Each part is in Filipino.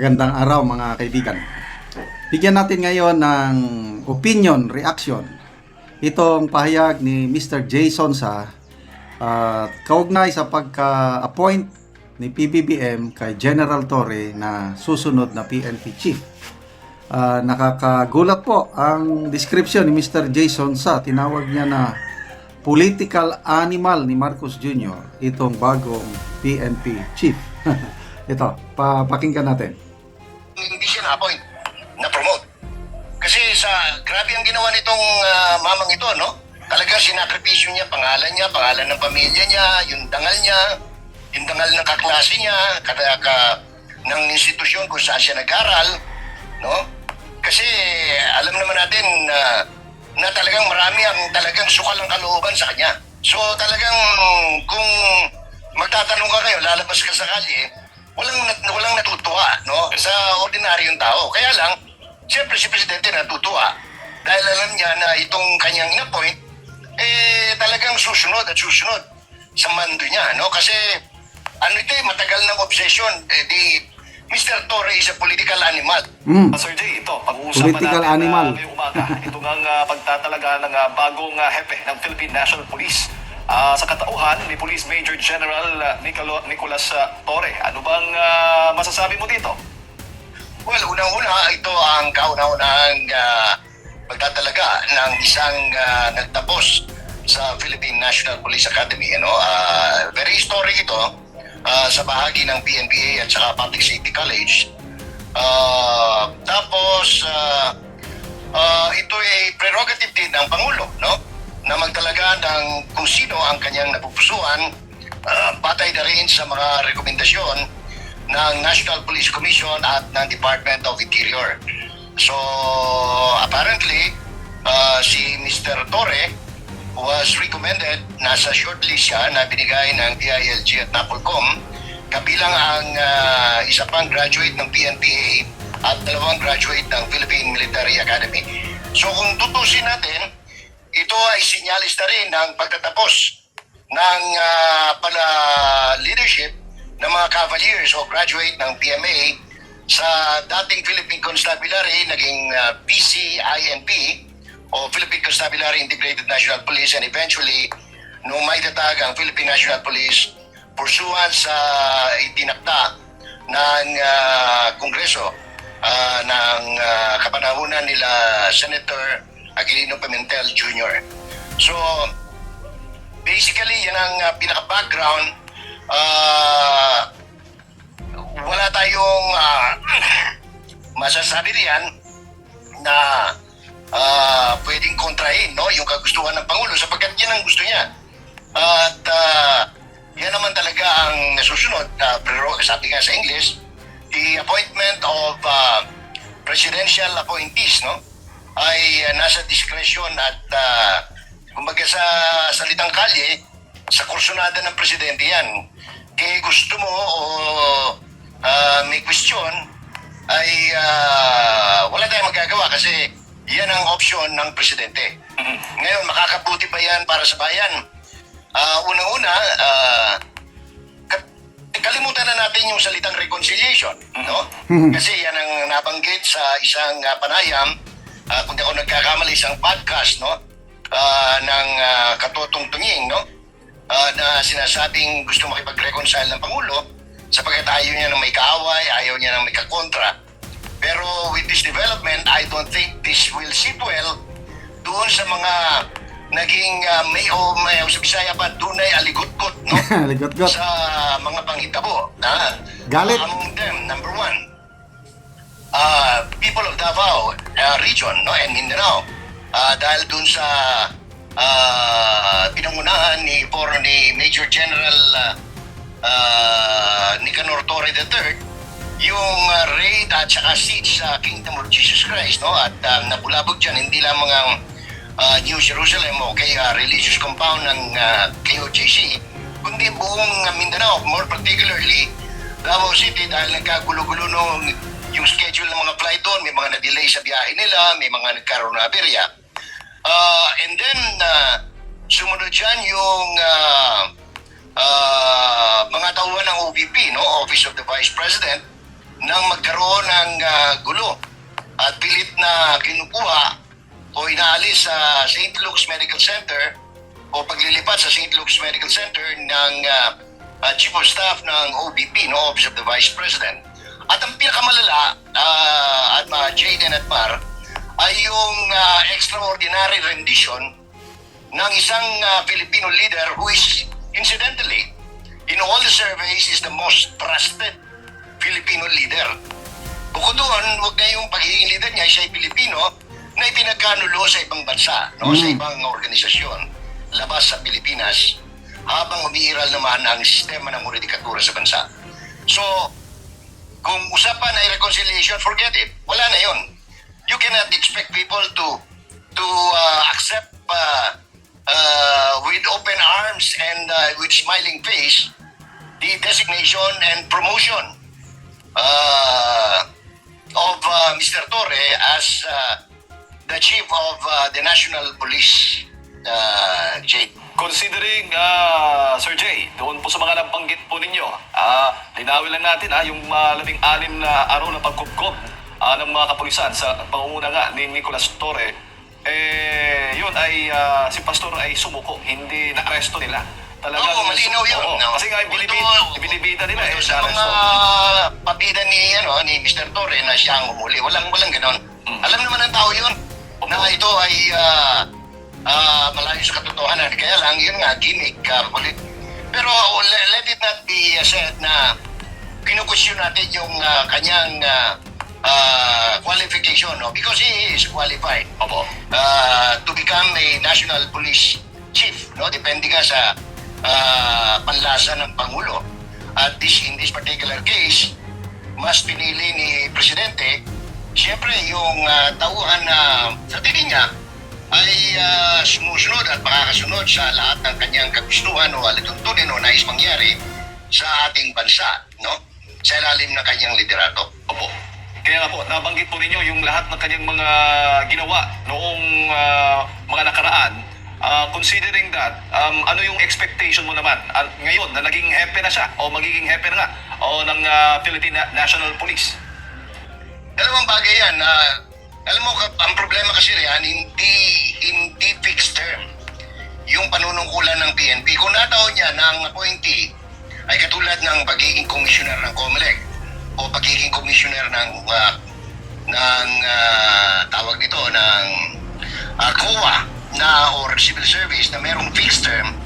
Magandang araw mga kaibigan. Bigyan natin ngayon ng opinion, reaction. Itong pahayag ni Mr. Jason sa kaugnay sa pagka-appoint ni PBBM kay General Torre na susunod na PNP chief. Nakakagulat po ang description ni Mr. Jason sa tinawag niya na political animal ni Marcos Jr. itong bagong PNP chief. Ito, pakinggan natin. Hindi siya na-appoint, na-promote. Kasi grabe ang ginawa nitong mamang ito, no? Talaga sinakripisyo niya, pangalan ng pamilya niya, yung dangal ng kaklase niya, ng institusyon kung saan siya nag-aral, no? Kasi alam naman natin na talagang marami ang talagang sukal ang kalooban sa kanya. So talagang kung magtatanong ka kayo, lalabas ka sa kalye, walang natutuwa, no, sa ordinaryong tao. Kaya lang, siyempre si Presidente natutuwa dahil alam niya na itong kanyang in-appoint talagang susunod sa mando niya, no? Kasi ito matagal ng obsession. Mr. Torre is a political animal. Sir Jay, ito, pag-uusapan Political natin animal. ngayong umaga. Ito ngang pagtatalaga ng bagong hepe ng Philippine National Police. Sa katauhan ni Police Major General Nicolas Torre. Ano bang masasabi mo dito? Well, unang-una, ito ang kauna-unahang pagtatalaga ng isang nagtapos sa Philippine National Police Academy. Very historic ito sa bahagi ng PNPA at saka Public Safety College. Tapos, ito ay prerogative din ng Pangulo, no? Na magtalaga ng kung sino ang kanyang napupusuan batay na rin sa mga rekomendasyon ng National Police Commission at ng Department of Interior. So, apparently, si Mr. Torre was recommended, nasa shortlist siya na binigay ng DILG at NAPOLCOM, kabilang ang isa pang graduate ng PNPA at dalawang graduate ng Philippine Military Academy. So, kung tutusin natin, ito ay sinyalis na rin ng pagtatapos ng leadership ng mga cavaliers o graduate ng PMA sa dating Philippine Constabulary, naging PCINP o Philippine Constabulary Integrated National Police, and eventually nung may tatag ang Philippine National Police pursuant sa itinakda ng Kongreso ng kapanahunan nila Senator Aquilino Pimentel Jr. So, basically, yan ang pinaka-background. Wala tayong masasabi riyan na pwedeng kontrahin, no, yung kagustuhan ng Pangulo sapagkat yan ang gusto niya. At yan naman talaga ang nasusunod. Sabi nga sa English, the appointment of presidential appointees, no, ay nasa discretion at kumbaga sa salitang kalye, sa kursunada ng presidente yan. Kaya gusto mo o may question ay wala tayong magagawa kasi yan ang option ng presidente. Ngayon, makakabuti ba yan para sa bayan? Unang-una, kalimutan na natin yung salitang reconciliation, no? Kasi yan ang nabanggit sa isang panayam, kung di ako nagkakamali, isang podcast, no, ng Katotong Tunging, no, na sinasabing gusto makipag-reconcile ng Pangulo sapagkat ayaw niya ng may kaaway, ayaw niya ng may kakontra. Pero with this development, I don't think this will sit well doon sa mga naging may sa Bisaya pa, dunay aligot-got, no? Aligot-got. Sa mga panghitabo. Galit. Among them, number one, people of Davao region, no, and Mindanao, dahil dun sa pinangunahan ni Major General Nicanor Torre III, yung raid at saka siege sa Kingdom of Jesus Christ, no, at nabulabog dyan hindi lang mga New Jerusalem o kaya religious compound ng KOJC, kundi buong Mindanao, more particularly Davao City, dahil nagkagulo-gulo nung yung schedule ng mga flight doon, may mga na-delay sa biyahe nila, may mga nagkaroon na aberya. And then, sumunod dyan yung mga tauhan ng OVP, no? Office of the Vice President, nang magkaroon ng gulo at pilit na kinukuha o inaalis sa St. Luke's Medical Center o paglilipat sa St. Luke's Medical Center ng Chief of Staff ng OBP, no, Office of the Vice President. At ang pinakamalala, at Jaden at Mar, ay yung extraordinary rendition ng isang Filipino leader who is, incidentally, in all the surveys, is the most trusted Filipino leader. Bukod doon, huwag na yung pagiging leader niya, siya ay Pilipino na ipinagkanulo sa ibang bansa, no? Sa ibang organisasyon, labas sa Pilipinas, habang umiiral naman ang sistema ng juridikatura sa bansa. So, kung usapan ay reconciliation, forget it. Wala na yun. You cannot expect people to accept with open arms and with smiling face the designation and promotion of Mr. Torre as the chief of the National Police, Jade. Considering, Sir Jay, doon po sa mga nabanggit po ninyo, linawin lang natin yung 16 na araw na pagkupkop ng mga kapulisan sa pangunguna nga ni Nicolas Torre, yun ay si Pastor ay sumuko, hindi na-aresto nila. Talagang, Oo, malinaw yun. Oo, No? kasi nga binibida nila sa mga na-aresto. pabida ni Mr. Torre na siya ang umuli. Walang ganon. Alam naman ng tao yun na ito ay malayo sa katotohanan. Kaya lang, yun nga, gimmick. Pero let it not be said na kinukusyon natin yung kanyang qualification, no? Because he is qualified to become a national police chief, no? Depende nga sa panlasa ng Pangulo. At in this particular case, mas pinili ni Presidente, siyempre yung tauhan na sa tingin niya ay sumusunod at makakasunod sa lahat ng kanyang kagustuhan o alituntunin o nais mangyari sa ating bansa, no? Sa ilalim ng kanyang liderato. Opo. Kaya nga po, nabanggit po ninyo yung lahat ng kanyang mga ginawa noong mga nakaraan. Considering that, ano yung expectation mo naman ngayon na naging hepe na siya o magiging hepe na nga o ng Philippine National Police? Dalawang bagay yan. Alam mo, ang problema kasi riyan, hindi fixed term yung panunungkulan ng PNP. Kung nataon niya ng appointee ay katulad ng pagiging commissioner ng COMELEC o pagiging commissioner ng tawag nito ng COA na or civil service na merong fixed term,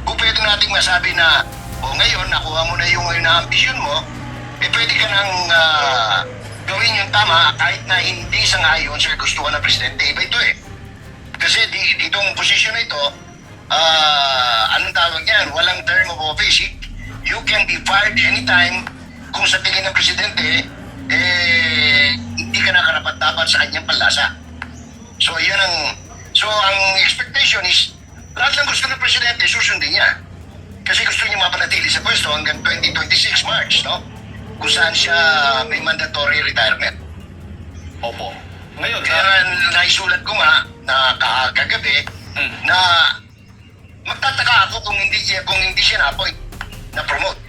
kung pwede nating masabi na ngayon nakuha mo na yung ambisyon mo, pwede ka nang gawin yung tama kahit na hindi sang-ayon sa gustuhan ng presidente. Iba ito kasi ditong posisyon na ito, anong tawag niyan, walang term of office. You can be fired anytime kung sa tingin ng presidente hindi ka na karapat-dapat sa kanyang panlasa. So ang expectation is lahat ng gusto ng presidente susundin niya. Kasi gusto niya mapanatili sa pwesto hanggang 2026 March, no? Kung saan siya may mandatory retirement. Opo. Ngayon, kaya naisulat ko nga na kagabi na magtataka ako kung hindi siya na-appoint, na-promote.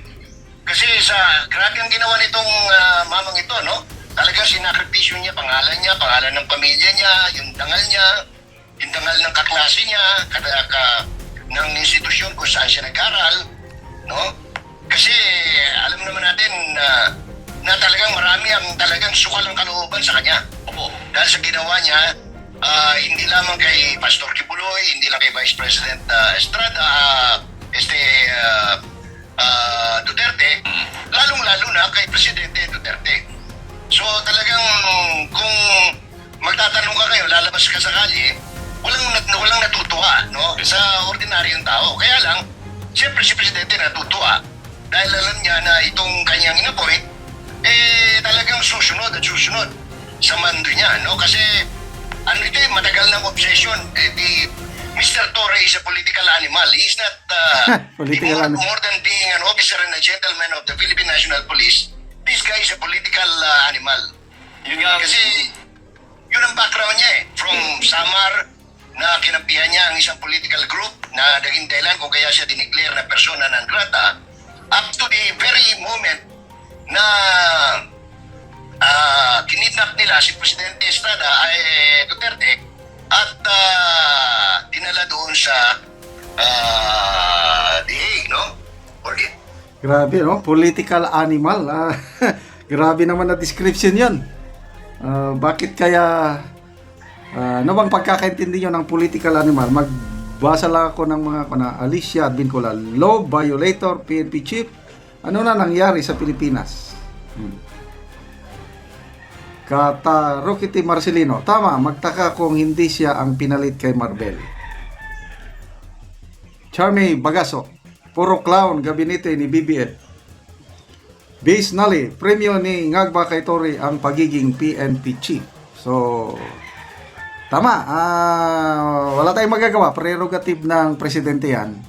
Kasi sa grabe ang ginawa nitong mamang ito, no? Talagang sinakripisyo niya, pangalan ng pamilya niya, yung dangal niya, yung dangal ng kaklase niya, ng institusyon kung saan siya nag-aral, no? Kasi alam naman natin na talagang marami ang talagang sukal ang kalooban sa kanya. Opo. Dahil sa ginawa niya, hindi lamang kay Pastor Kibuloy, hindi lang kay Vice President Estrada, Duterte, lalong-lalo na kay Presidente Duterte. So talagang kung magtatanong ka kayo, lalabas ka sa kalye, walang natutuwa, no? Sa ordinaryong tao. Kaya lang, siyempre si Presidente natutuwa dahil alam niya na itong kanyang inappoint, talagang susunod sa mando niya, no? Kasi ito matagal ng obsession. Mr. Torre is a political animal. He's not more than being an officer and a gentleman of the Philippine National Police. This guy is a political animal. Yun nga. Kasi yun ang background niya From Samar, na kinampihan niya ang isang political group na naging dahilan kung kaya siya dineclare na persona non grata, up to the very moment na nila si Presidente Estrada ay Duterte at dinala doon sa The Hague, no? Or Grabe, no? Political animal. Grabe naman na description yun. Bakit kaya, ano bang pagkakaintindi nyo ng political animal? Magbasa lang ako ng mga Alicia Advincula, law violator, PNP chief. Ano na nangyari sa Pilipinas? Kata Roquete Marcelino, tama, magtaka kung hindi siya ang pinalit kay Marbel. Charmy Bagaso, puro clown gabinete ni BBM. Base Nali, premyo ni Ngagba kay Tory ang pagiging PNP chief. So, tama, wala tayong magagawa, prerogative ng presidente yan.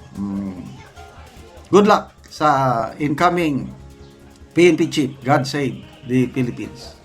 Good luck sa incoming PNP chief. God save the Philippines.